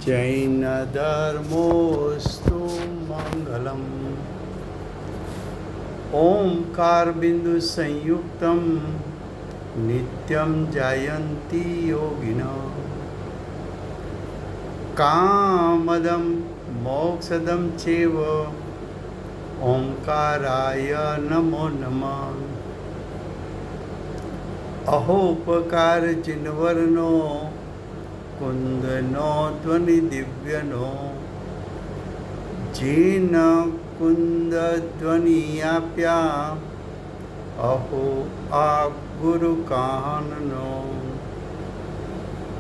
जैनधर्मोऽस्तु मङ्गलम्। ओंकार बिंदु संयुक्तं नित्यं जायन्ति योगिनः। कामदं मोक्षदं चैव ओंकाराय नमो नमः। अहोपकार चिन्वर्णो कुंदनो ध्वनि दिव्यनो जीन कुंद ध्वनि आप्या अहो आ गुरु काननो।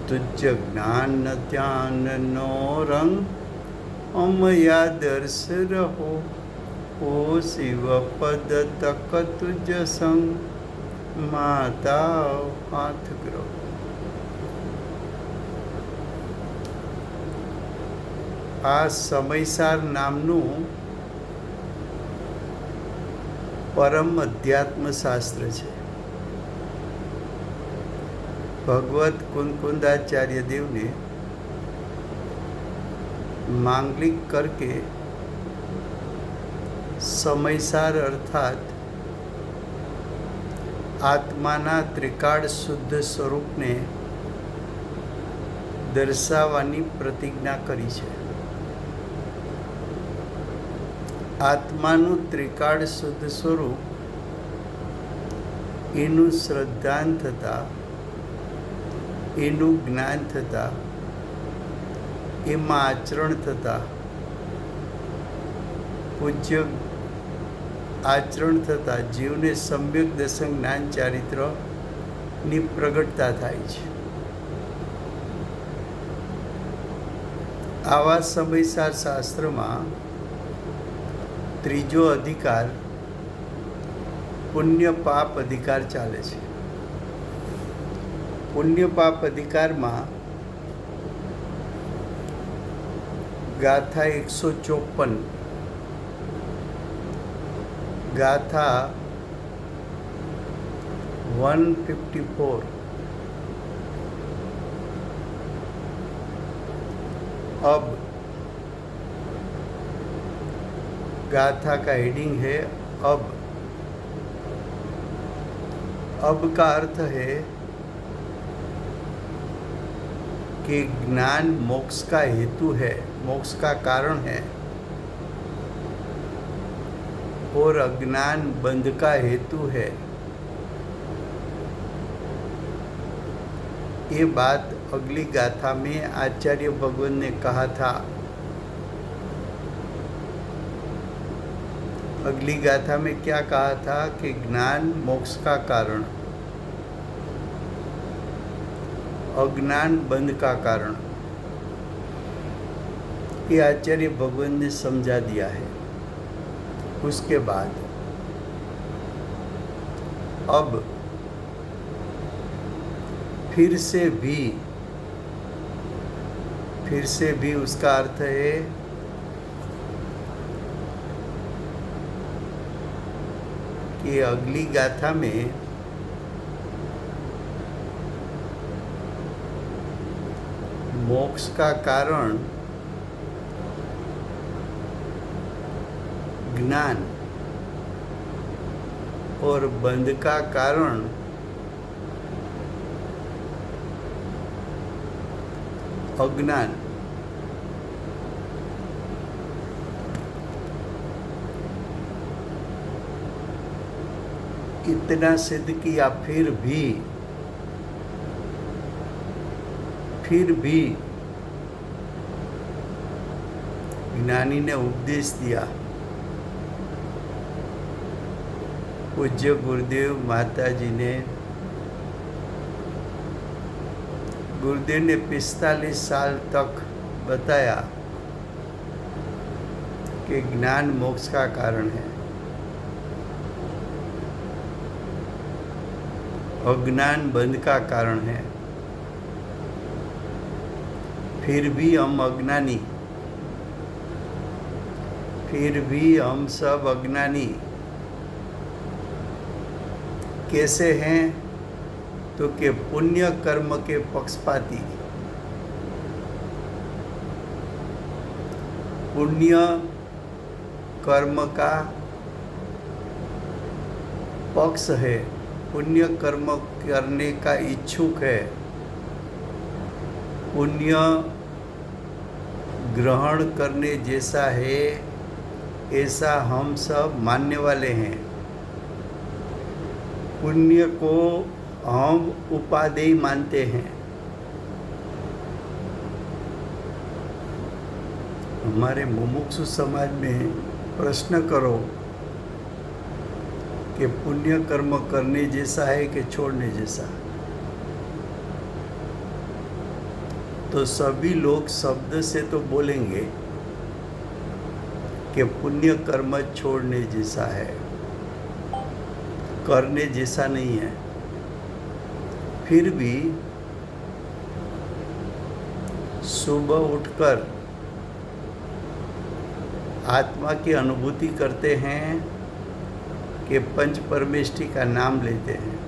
तुझ ज्ञान ध्यान नो रंग अमया दर्श रहो। ओ शिव पद तक तुझ संग माता हाथ ग्रहो। આ સમયસાર નામનું પરમ અધ્યાત્મ શાસ્ત્ર છે. ભગવત કુંકુંદાચાર્ય દેવને માંગલિક કરકે સમયસાર અર્થાત આત્માના ત્રિકાળ શુદ્ધ સ્વરૂપને દર્શાવવાની પ્રતિજ્ઞા કરી છે. આત્માનું ત્રિકાળ શુદ્ધ સ્વરૂપ એનું શ્રદ્ધાન થતાં, એનું જ્ઞાન થતાં, એમાં આચરણ થતાં, પૂજ્ય આચરણ થતાં જીવને સમ્યક દર્શન જ્ઞાન ચારિત્રની પ્રગટતા થાય છે. આવા સમયસાર શાસ્ત્રમાં ત્રીજો અધિકાર પુણ્ય પાપ અધિકાર ચાલે છે. પુણ્ય પાપ અધિકારમાં ગાથા 154, ગાથા 154, अब गाथा का हेडिंग है अब का अर्थ है कि ज्ञान मोक्ष का हेतु है, मोक्ष का कारण है, और अज्ञान बंध का हेतु है. ये बात अगली गाथा में आचार्य भगवान ने कहा था. अगली गाथा में क्या कहा था कि ज्ञान मोक्ष का कारण, अज्ञान बंध का कारण. ये आचार्य भगवान ने समझा दिया है. उसके बाद अब फिर से भी उसका अर्थ है कि अगली गाथा में मोक्ष का कारण ज्ञान और बंध का कारण अज्ञान. इतना सिद्ध किया, फिर भी ज्ञानी ने उपदेश दिया. पूज्य गुरुदेव माताजी ने, गुरुदेव ने 45 साल तक बताया कि ज्ञान मोक्ष का कारण है, अज्ञान बंध का कारण है. फिर भी हम अज्ञानी, फिर भी हम सब अज्ञानी कैसे हैं? तो कि पुण्य कर्म के पक्षपाती पुण्य कर्म का पक्ष है, पुण्य कर्म करने का इच्छुक है, पुण्य ग्रहण करने जैसा है, ऐसा हम सब मानने वाले हैं। पुण्य को हम उपादेय मानते हैं। हमारे मुमुक्षु समाज में प्रश्न करो कि पुण्य कर्म करने जैसा है कि छोड़ने जैसा, तो सभी लोग शब्द से तो बोलेंगे कि पुण्य कर्म छोड़ने जैसा है, करने जैसा नहीं है। फिर भी सुबह उठकर आत्मा की अनुभूति करते हैं कि पंच परमेष्टि का नाम लेते हैं।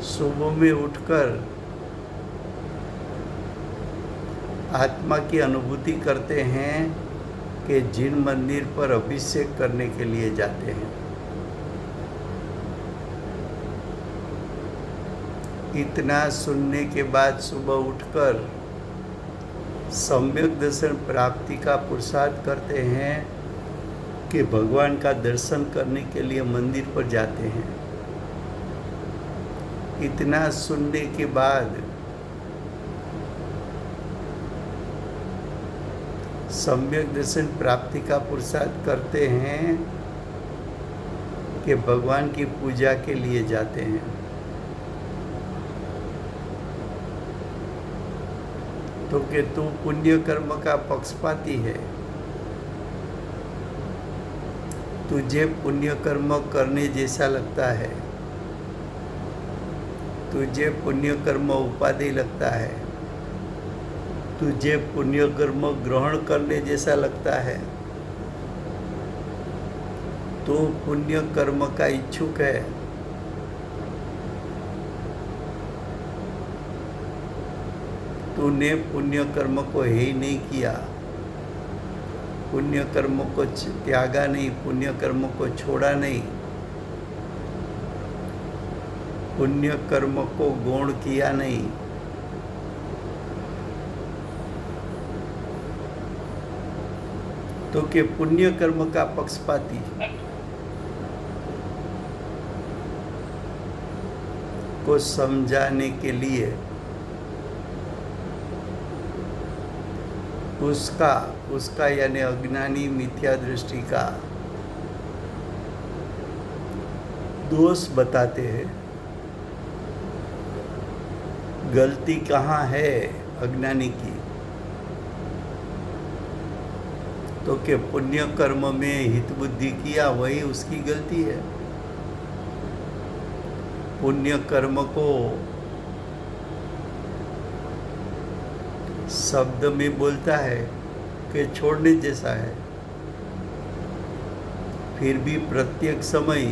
सुबह में उठकर आत्मा की अनुभूति करते हैं कि जिन मंदिर पर अभिषेक करने के लिए जाते हैं। इतना सुनने के बाद सुबह उठकर सम्यक दर्शन प्राप्ति का पुरुषार्थ करते हैं कि भगवान का दर्शन करने के लिए मंदिर पर जाते हैं। इतना सुनने के बाद सम्यक दर्शन प्राप्ति का पुरुषार्थ करते हैं कि भगवान की पूजा के लिए जाते हैं। तो कि तू पुण्य कर्म का पक्षपाती है, तुझे पुण्य कर्म करने जैसा लगता है, तुझे पुण्य कर्म उपादेय लगता है, तुझे पुण्य कर्म ग्रहण करने जैसा लगता है, तो पुण्य कर्म का इच्छुक है। तूने पुण्य कर्म को ही नहीं किया, पुण्य कर्म को त्यागा नहीं, पुण्य कर्म को छोड़ा नहीं, पुण्य कर्म को गौण किया नहीं। तो कि पुण्य कर्म का पक्षपाती को समझाने के लिए उसका यानी अज्ञानी मिथ्या दृष्टि का दोष बताते हैं। गलती कहाँ है अज्ञानी की? तो कि पुण्य कर्म में हित बुद्धि किया, वही उसकी गलती है। पुण्य कर्म को शब्द में बोलता है कि छोड़ने जैसा है, फिर भी प्रत्येक समय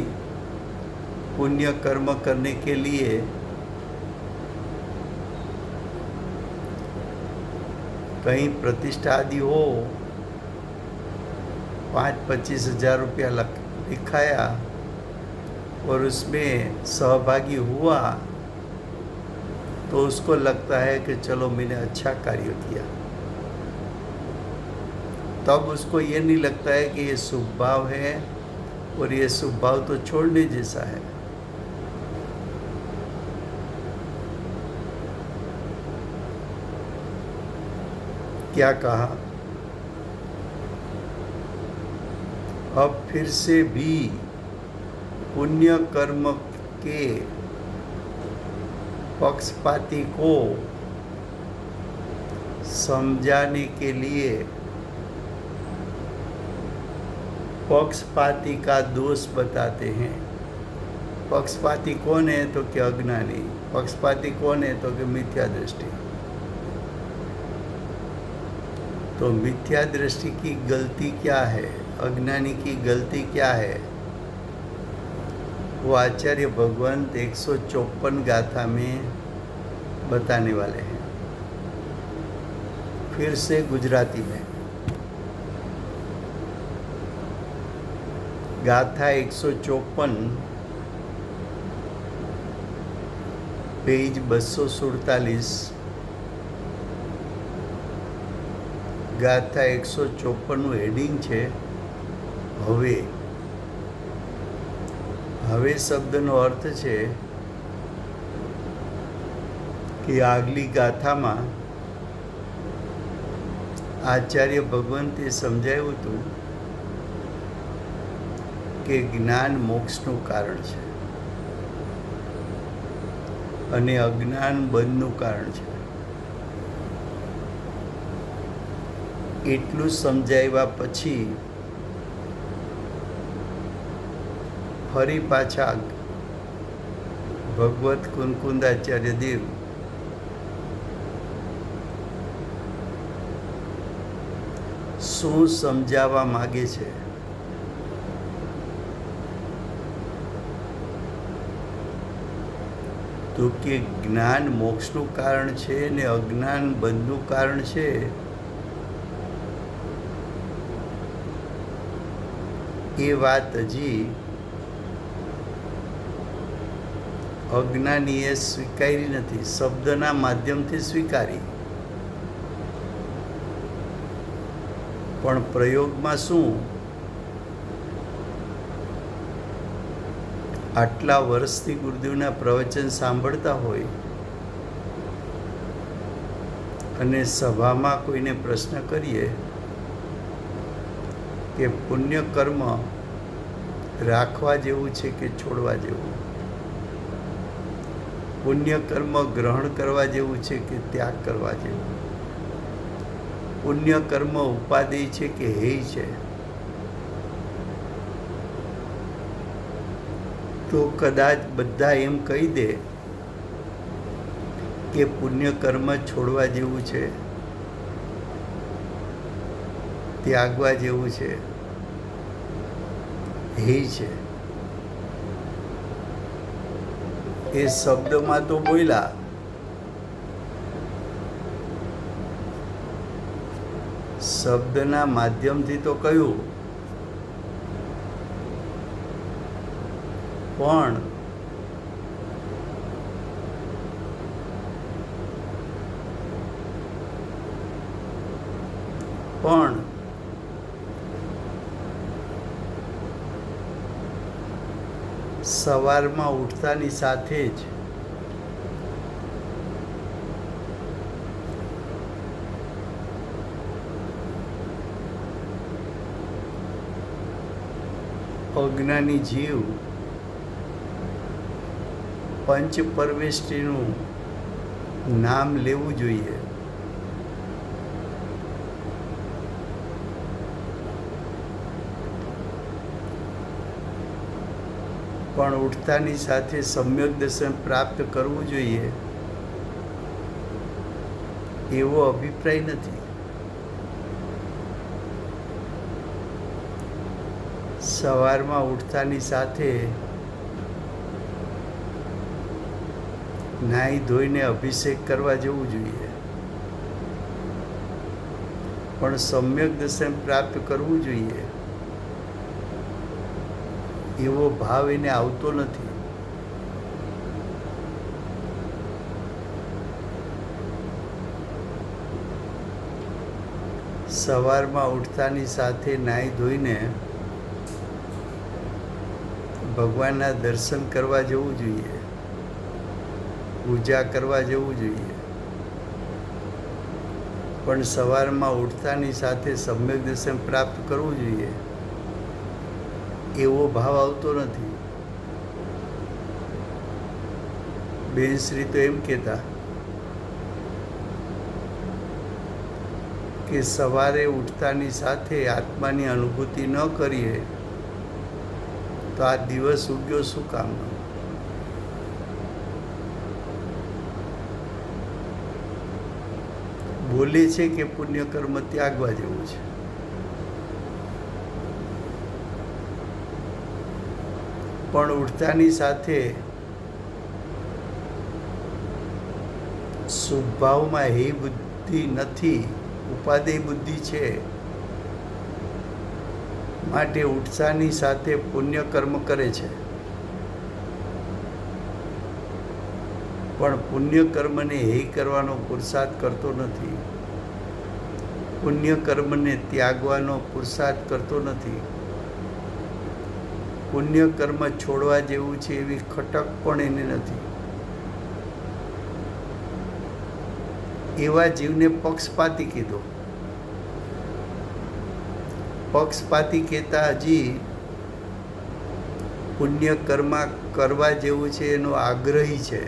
पुण्य कर्म करने के लिए कहीं प्रतिष्ठा आदि हो, 5-25 हज़ार रुपया लिखाया और उसमें सहभागी हुआ तो उसको लगता है कि चलो मैंने अच्छा कार्य किया। तब उसको ये नहीं लगता है कि ये शुभ भाव है और ये शुभ भाव तो छोड़ने जैसा है। क्या कहा? अब फिर से भी पुण्य कर्म के पक्षपाती को समझाने के लिए पक्षपाती का दोष बताते हैं। पक्षपाती कौन है? तो क्या अज्ञानी। पक्षपाती कौन है? तो कि मिथ्या दृष्टि। तो मिथ्या दृष्टि की गलती क्या है? अज्ञानी की गलती क्या है? वो आचार्य भगवंत 154 गाथा में बताने वाले हैं। फिर से गुजराती में। गाथा 154 पेज 247। गाथा 154 हेडिंग है हवे। हवे शब्दनो अर्थ है कि આગલી ગાથામાં આચાર્ય ભગવંતે સમજાવ્યું હતું કે જ્ઞાન મોક્ષનું કારણ છે અને અજ્ઞાન બંધનું કારણ છે. એટલું સમજાવ્યા પછી ફરી પાછા ભગવત કુંકુંદાચાર્ય દેવ શું સમજાવવા માગે છે? તો કે જ્ઞાન મોક્ષનું કારણ છે ને અજ્ઞાન બંધનું કારણ છે. એ વાત હજી અજ્ઞાનીએ સ્વીકારી નથી, શબ્દના માધ્યમથી સ્વીકારી. પણ પ્રયોગમાં શું, આટલા વર્ષથી ગુરુદેવના પ્રવચન સાંભળતા હોય અને સભામાં કોઈને પ્રશ્ન કરીએ કે પુણ્ય કર્મ રાખવા જેવું છે કે છોડવા જેવું, પુણ્ય કર્મ ગ્રહણ કરવા જેવું છે કે ત્યાગ કરવા જેવું, પુણ્ય કર્મ ઉપાદેય છે કે હેય છે, તો કદાચ બધા એમ કહી દે કે પુણ્ય કર્મ છોડવા જેવું છે, ત્યાગવા જેવું છે, હેય છે. એ શબ્દમાં તો બોલ્યા, શબ્દના માધ્યમથી તો કહ્યું, પણ સવારમાં ઉઠતાની સાથે જ અજ્ઞાની જીવ પંચ પરમેષ્ઠીનું નામ લેવું જોઈએ. પણ ઉઠતાની સાથે સમ્યક દર્શન પ્રાપ્ત કરવું જોઈએ એવો અભિપ્રાય નથી. સવારમાં ઉઠતાની સાથે નાહી ધોઈને અભિષેક કરવા જવું જોઈએ, પણ સમ્યક દર્શન પ્રાપ્ત કરવું જોઈએ એવો ભાવ એને આવતો નથી. સવારમાં ઉઠતાની સાથે નાહી ધોઈને ભગવાનના દર્શન કરવા જવું જોઈએ, પૂજા કરવા જવું જોઈએ, પણ સવારમાં ઉઠતાની સાથે સમ્યક દર્શન પ્રાપ્ત કરવું જોઈએ એવો ભાવ આવતો નથી. બેનશ્રી તો એમ કહેતા કે સવારે ઉઠતાની સાથે આત્માની અનુભૂતિ ન કરીએ તો આ દિવસ ઉગ્યો શું કામનો? બોલે છે કે પુણ્ય કર્મ ત્યાગવા જેવું છે, પણ ઉઠતાની સાથે સ્વભાવમાં હે બુદ્ધિ નથી ઉપાદેય બુદ્ધિ છે, માટે ઉત્સાહની સાથે પુણ્ય કર્મ કરે છે, પણ પુણ્ય કર્મને હેય કરવાનો પુરુષાર્થ કરતો નથી, પુણ્ય કર્મને ત્યાગવાનો પુરુષાર્થ કરતો નથી, પુણ્ય કર્મ છોડવા જેવું છે એવી ખટક પણ એને નથી. એવા જીવને પક્ષપાતી કીધો. પક્ષપાતી કહેતા હજી પુણ્ય કર્મ કરવા જેવું છે એનો આગ્રહી છે,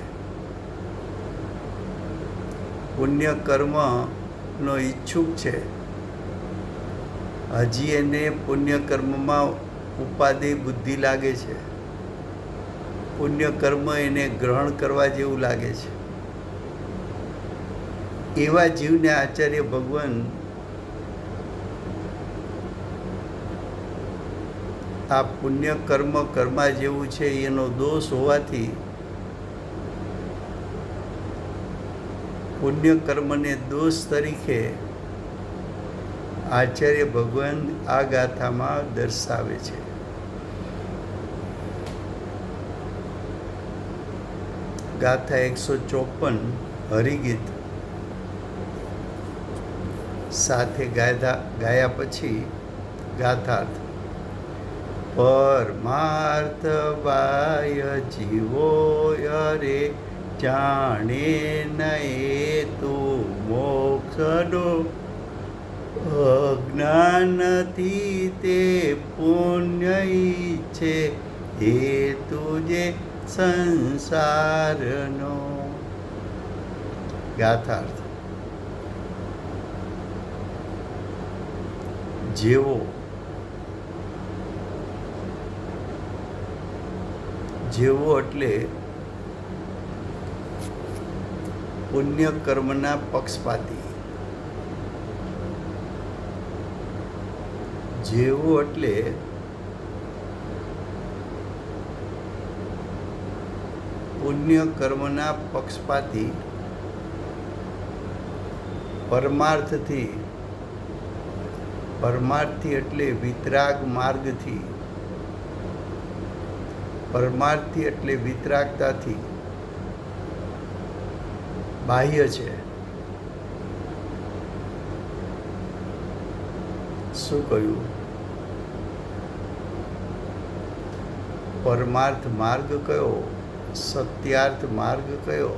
પુણ્ય કર્મનો ઈચ્છુક છે, હજી એને પુણ્ય કર્મમાં ઉપાદેય બુદ્ધિ લાગે છે, પુણ્ય કર્મ એને ગ્રહણ કરવા જેવું લાગે છે. એવા જીવને આચાર્ય ભગવાન આ પુણ્ય કર્મ કર્મા જેવું છે એનો દોષ હોવાથી પુણ્ય કર્મને દોષ તરીકે આચાર્ય ભગવાન આ ગાથામાં દર્શાવે છે. ગાથા 154 હરિગીત સાથે ગાયા પછી ગાથાર્થ. પરમાર્થ બાય જીવો રે જાણે નયે તું મોક્ષનો, અજ્ઞાનથી તે પુણ્ય છે એ તુજે સંસારનો. ગાથાર્થ. જેવો જેવો એટલે પુણ્ય કર્મના પક્ષપાતી. જેવો એટલે પુણ્ય કર્મના પક્ષપાતી, પરમાર્થથી, પરમાર્થી એટલે વિતરાગ માર્ગથી, પરમાર્થી એટલે વિતરાગતાથી બાહ્ય છે. શું કહ્યું? પરમાર્થ માર્ગ કયો? સત્યાર્થ માર્ગ કયો?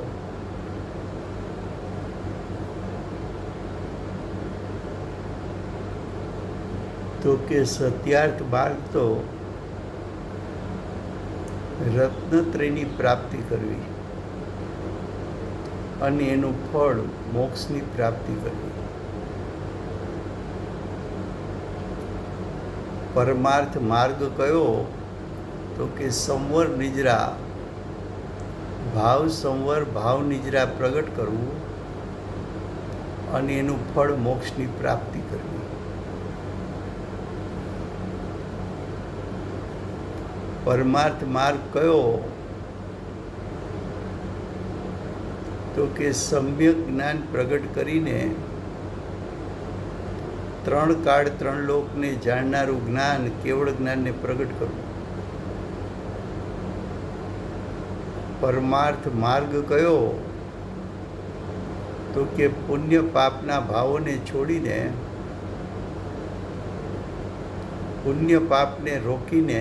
તો કે સત્યાર્થ માર્ગ તો રત્નત્રયની પ્રાપ્તિ કરવી અને એનું ફળ મોક્ષની પ્રાપ્તિ કરવી. પરમાર્થ માર્ગ કયો? તો કે સંવર નિજરા, ભાવ સંવર, ભાવ નિજરા પ્રગટ કરવું અને એનું ફળ મોક્ષની પ્રાપ્તિ કરવી. પરમાર્થ માર્ગ કયો? તો કે સમ્યક જ્ઞાન પ્રગટ કરીને ત્રણ કાળ ત્રણ લોકને જાણનારું જ્ઞાન, કેવળ જ્ઞાનને પ્રગટ કરવું. પરમાર્થ માર્ગ કયો? તો કે પુણ્ય પાપના ભાવોને છોડીને, પુણ્ય પાપને રોકીને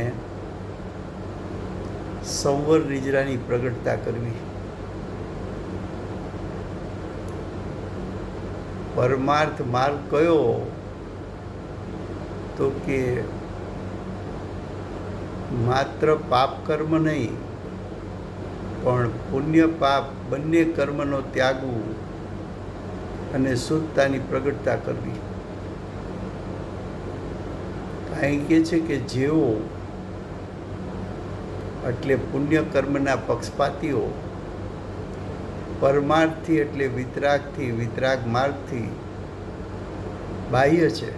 સંવર નિજરાની પ્રગટતા કરવી. પરમાર્થ માર્ગ કયો? તો કે માત્ર પાપ કર્મ નહીં પણ પુણ્ય પાપ બંને કર્મનો ત્યાગવું અને શુદ્ધતાની પ્રગટતા કરવી. અહીં કહે છે કે જેઓ એટલે પુણ્ય કર્મના પક્ષપાતીઓ, પરમાર્થથી એટલે વિતરાગથી, વિતરાગ માર્ગથી બાહ્ય છે,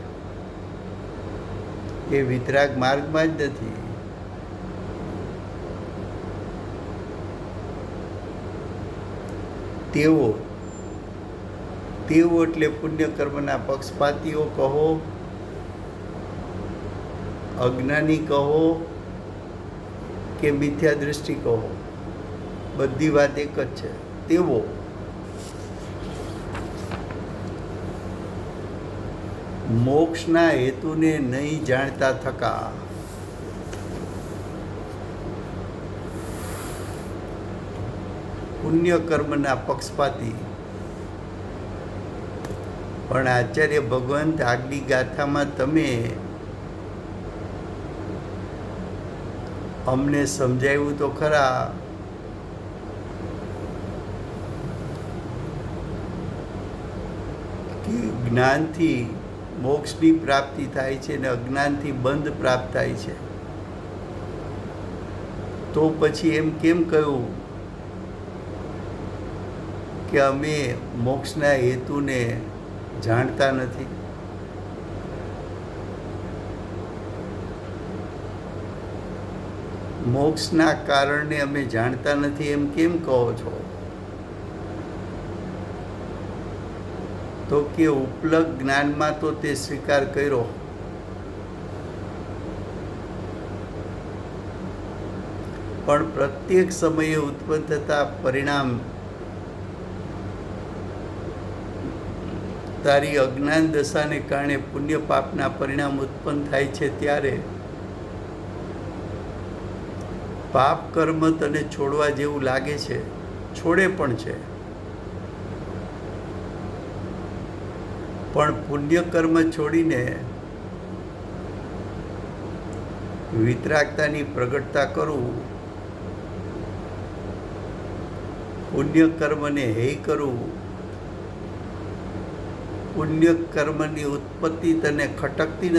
એ વિતરાગ માર્ગમાં જ નથી. તેઓ તેઓ એટલે પુણ્યકર્મના પક્ષપાતીઓ કહો, અજ્ઞાની કહો કે મિથ્યા દૃષ્ટિ કહો, બધી વાત એક જ છે. તેઓ મોક્ષના હેતુને નહીં જાણતા થકા પુણ્યકર્મના પક્ષપાતી. પણ આચાર્ય ભગવંત આગલી ગાથામાં તમે અમને સમજાવ્યું તો ખરા કે જ્ઞાનથી મોક્ષની પ્રાપ્તિ થાય છે ને અજ્ઞાનથી બંધ પ્રાપ્ત થાય છે. તો પછી એમ કેમ કહ્યું કે અમે મોક્ષના હેતુને જાણતા નથી? મોક્ષના કારણને અમે જાણતા નથી એમ કેમ કહો છો? તો કે ઉપલબ્ધ જ્ઞાનમાં તો તે સ્વીકાર કર્યો, પણ પ્રત્યેક સમયે ઉત્પન્ન થતા પરિણામ તારી અજ્ઞાન દશાને કારણે પુણ્ય પાપના પરિણામ ઉત્પન્ન થાય છે. ત્યારે પાપ કર્મ તને છોડવા જેવું લાગે છે, છોડે પણ છે, પણ પુણ્ય કર્મ છોડીને વિતરાગતાની પ્રગટતા કરવું, પુણ્ય કર્મને હે કરવું, પુણ્ય કર્મની ઉત્પત્તિ તને ખટકતી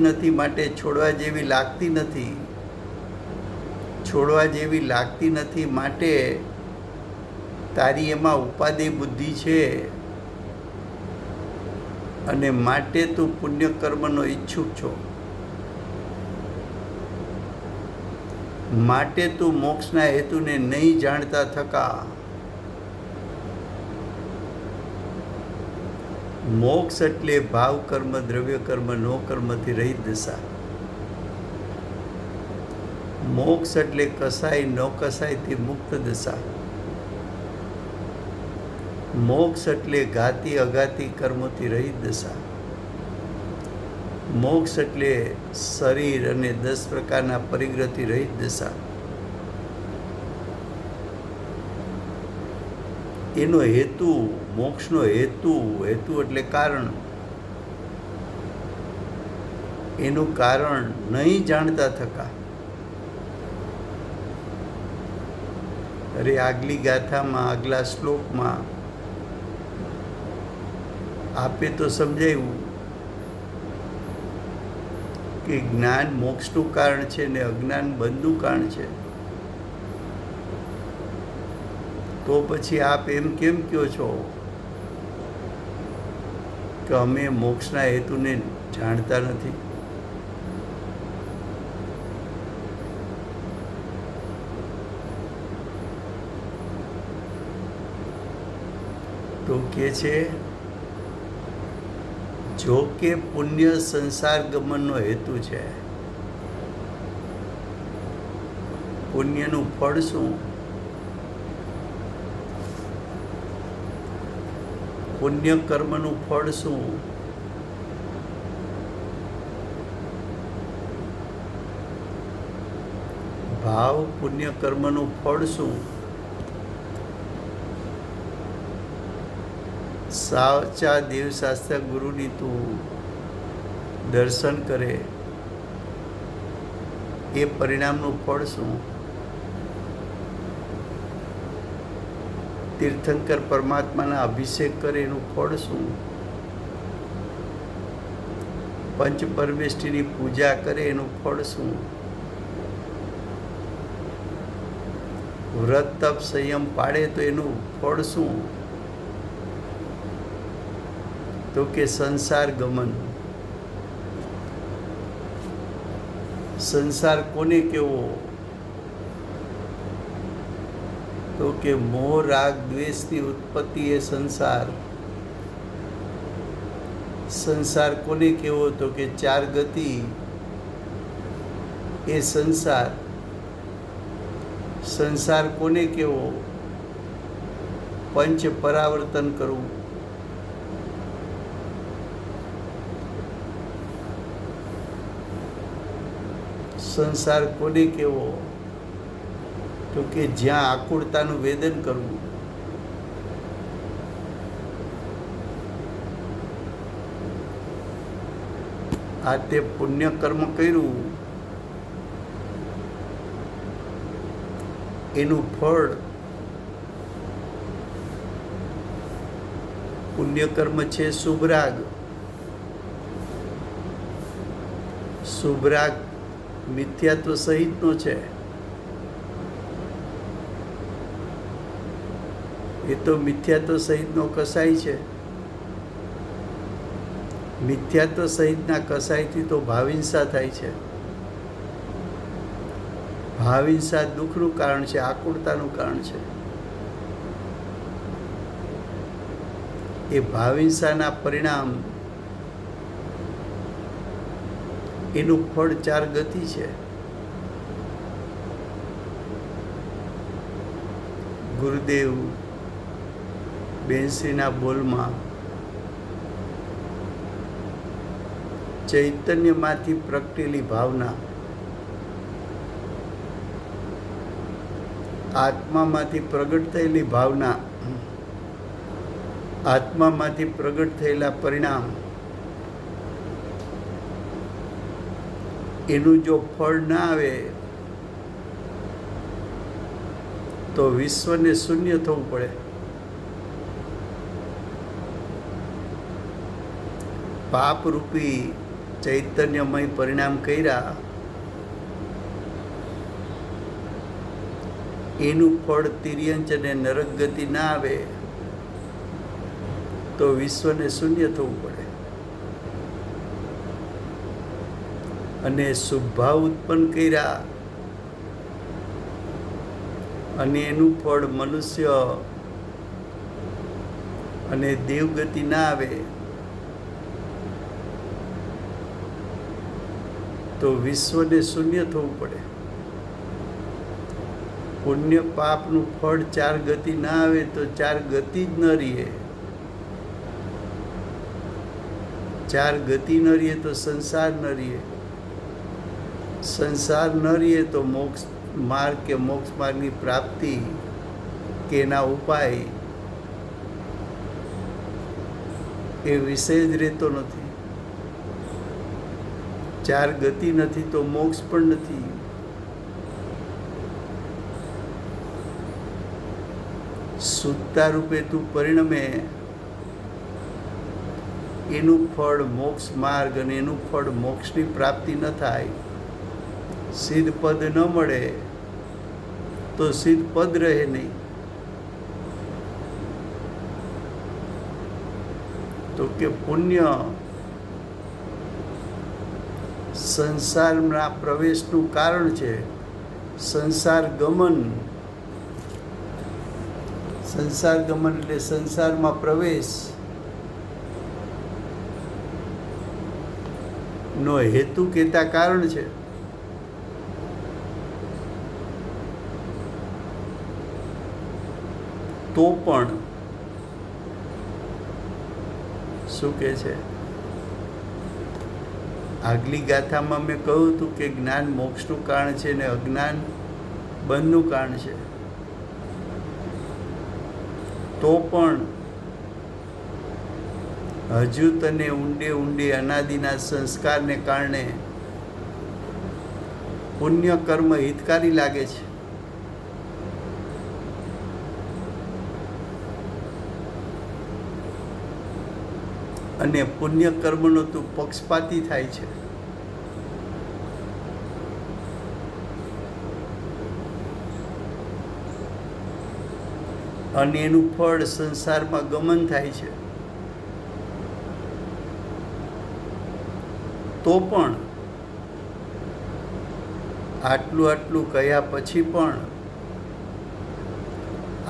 નથી માટે છોડવા જેવી લાગતી નથી માટે તારી એમાં ઉપાદેય બુદ્ધિ છે અને માટે તું પુણ્ય કર્મનો ઈચ્છુક છો. માટે તું મોક્ષના હેતુને નહીં જાણતા થકા મોક્ષ એટલે ભાવ કર્મ, દ્રવ્ય કર્મ, નો કર્મથી રહિત દશા. મોક્ષ એટલે કસાય નો કસાયથી મુક્ત દશા. મોક્ષ એટલે ઘાતી અઘાતી કર્મોથી રહિત દશા. મોક્ષ એટલે શરીર અને 10 પ્રકારના પરિગ્રહથી રહિત દશા. એનો હેતુ, મોક્ષનો હેતુ એટલે કારણ, એનું કારણ નહીં જાણતા થકા. અરે આગલી ગાથામાં, આગલા શ્લોકમાં આપે તો સમજાવ્યું કે જ્ઞાન મોક્ષનું કારણ છે ને અજ્ઞાન બંધનું કારણ છે. તો પછી આપ એમ કેમ કહો છો કે અમે મોક્ષના હેતુને જાણતા નથી? તો કે છે જો કે પુણ્ય સંસાર ગમનનો હેતુ છે. પુણ્યનું ફળ શું? પુણ્ય કર્મનું ફળ શું? ભાવ પુણ્ય કર્મનું ફળ શું? સાચા દેવશાસ્ત્ર ગુરુની તું દર્શન કરે એ પરિણામનું ફળ શું? તીર્થંકર પરમાત્માના અભિષેક કરે એનું ફળ શું? પંચ પરમેષ્ઠીની પૂજા કરે એનું ફળ શું? વ્રત તપ સંયમ પાડે તો એનું ફળ શું? તો કે સંસાર ગમન. સંસાર કોને કેવો? તો કે મોહ રાગ દ્વેષની ઉત્પત્તિ એ સંસાર. સંસાર કોને કહેવો? તો કે ચાર ગતિ એ સંસાર. સંસાર કોને કહેવો? પંચ પરાવર્તન કરવું. સંસાર કોને કહેવો? તો કે જ્યાં આકુળતાનું વેદન કરવું. આ તે પુણ્ય કર્મ કર્યું એનું ફળ. પુણ્યકર્મ છે શુભરાગ. શુભરાગ મિથ્યાત્વ સહિતનો છે. એ તો મિથ્યાત્વ સહિતનો કસાય છે. મિથ્યાત્વ સહિતના કસાયથી તો ભાવહિંસા થાય છે. ભાવહિંસા દુઃખનું કારણ છે, આકુળતાનું કારણ છે. એ ભાવહિંસાના પરિણામ એનું ફળ ચાર ગતિ છે. ગુરુદેવ બેનશ્રીના બોલમાં ચૈતન્યમાંથી પ્રગટેલી ભાવના, આત્મામાંથી પ્રગટ થયેલી ભાવના, આત્મામાંથી પ્રગટ થયેલા પરિણામ, એનું જો ફળ ના આવે તો વિશ્વને શૂન્ય થવું પડે. પાપરૂપી ચૈતન્યમય પરિણામ કર્યા એનું ફળ તિર્યંચ અને નરક ગતિ ના આવે તો વિશ્વને શૂન્ય થવું પડે. અને શુભભાવ ઉત્પન્ન કર્યા અને એનું ફળ મનુષ્ય અને દેવગતિ ના આવે તો વિશ્વને શૂન્ય થવું પડે. પુણ્ય પાપનું ફળ ચાર ગતિ ના આવે તો ચાર ગતિ જ ન રહીએ. ચાર ગતિ ન રહીએ તો સંસાર ન રહીએ. સંસાર ન રહીએ તો મોક્ષ માર્ગ કે મોક્ષ માર્ગની પ્રાપ્તિ કે એના ઉપાય એ વિષય જ રહેતો નથી. ચાર ગતિ નથી તો મોક્ષ પણ નથી. સુત્તા રૂપે તું પરિણમે એનું ફળ મોક્ષ માર્ગ અને એનું ફળ મોક્ષની પ્રાપ્તિ ન થાય. સિદ્ધ પદ ન મળે તો સિદ્ધ પદ રહે નહીં. તો કે પુણ્ય સંસારના પ્રવેશનું કારણ છે. સંસાર ગમન. સંસાર ગમન એટલે સંસારમાં પ્રવેશ નો હેતુ કહેતા કારણ છે. તો પણ શું કહે છે? આગલી ગાથામાં મેં કહ્યું હતું કે જ્ઞાન મોક્ષનું કારણ છે ને અજ્ઞાન બંધનું કારણ છે. તો પણ હજુ તને ઊંડે ઊંડે અનાદિના સંસ્કારને કારણે પુણ્ય કર્મ હિતકારી લાગે છે. અને પુણ્ય કર્મનો તું પક્ષપાતી થાય છે. અને એનું ફળ સંસારમાં ગમન થાય છે. તો પણ આટલું કહ્યા પછી પણ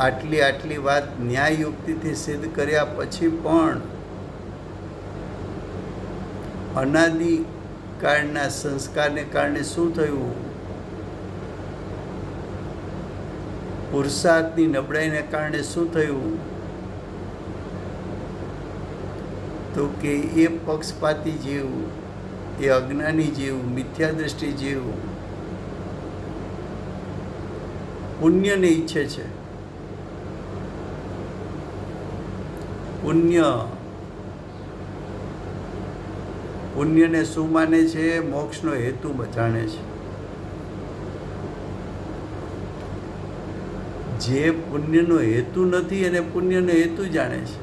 આટલી વાત ન્યાય યુક્તિથી સિદ્ધ કર્યા પછી પણ અનાદિકાળના સંસ્કારને કારણે શું થયું? પુરુષાર્થની નબળાઈને કારણે શું થયું? તો કે એ પક્ષપાતી જીવ, એ અજ્ઞાની જીવ, મિથ્યા દૃષ્ટિ જીવ પુણ્યને ઈચ્છે છે. પુણ્યને શું માને છે? મોક્ષનો હેતુ જાણે છે. જે પુણ્યનો હેતુ નથી એને પુણ્યનો હેતુ જાણે છે.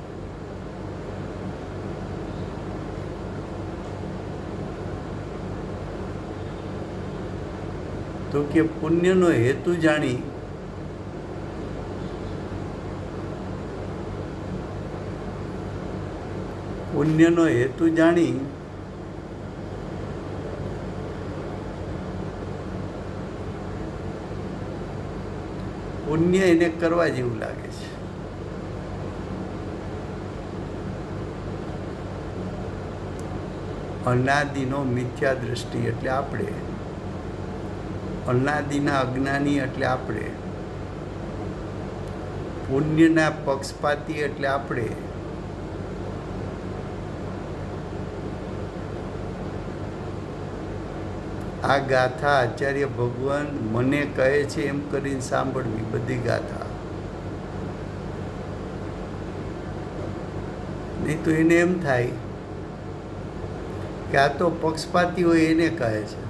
તો કે પુણ્યનો હેતુ જાણી પુણ્ય એને કરવા જેવું લાગે છે. અનાદિનો મિથ્યા દૃષ્ટિ એટલે આપણે, અનાદિના અજ્ઞાની એટલે આપણે, પુણ્યના પક્ષપાતી એટલે આપણે. આ ગાથા આચાર્ય ભગવાન મને કહે છે એમ કરીને સાંભળવી, બધી ગાથા. નહીં તો એને એમ થાય કે આ તો પક્ષપાતી હોય એને કહે છે,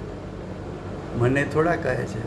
મને થોડા કહે છે.